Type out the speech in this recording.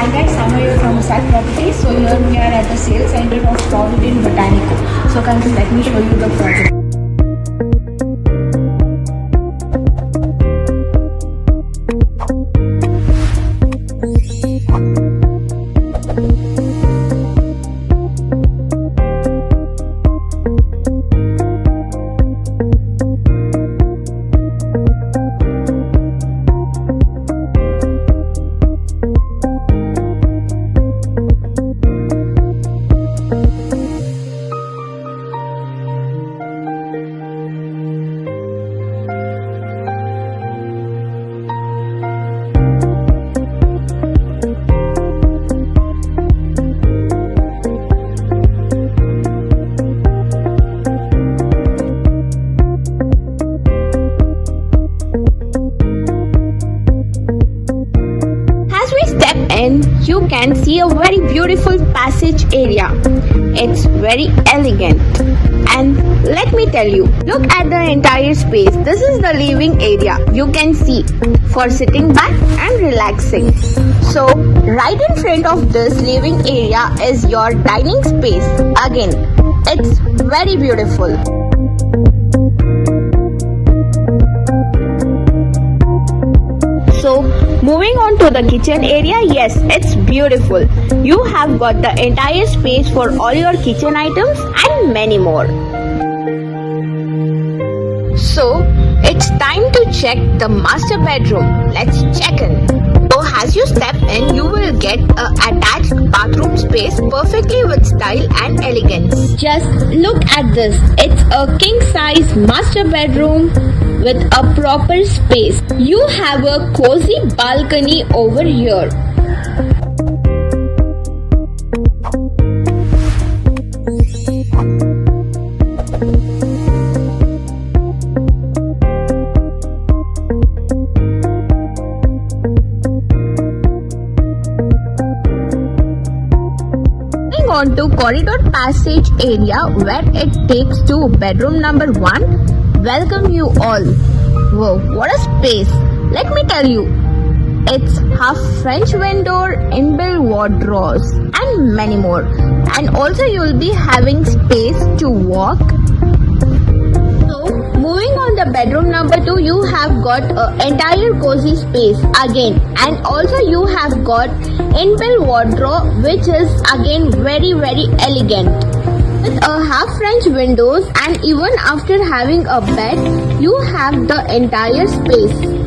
Hi guys, I'm here from sq.ft. So here we are at the sales center of Provident Botanico. So guys, let me show you the project. And you can see a very beautiful passage area. It's very elegant, and let me tell you, look at the entire space. This is the living area you can see for sitting back and relaxing. So right in front of this living area is your dining space. Again, it's very beautiful. So moving on to the kitchen area, yes, it's beautiful. You have got the entire space for all your kitchen items and many more. So it's time to check the master bedroom. Let's check in. So as you step in, you will get an attached bathroom space perfectly with style and elegance. Just look at this. It's a king size master bedroom with a proper space. You have a cozy balcony over here. Moving on to corridor passage area where it takes to bedroom number 1. Welcome you all. Whoa, what a space. Let me tell you, it's half French window, inbuilt wardrobes and many more. And also you will be having space to walk. So moving on the bedroom number 2, you have got an entire cozy space again, and also you have got inbuilt wardrobe which is again very elegant. With a half French windows, and even after having a bed, you have the entire space.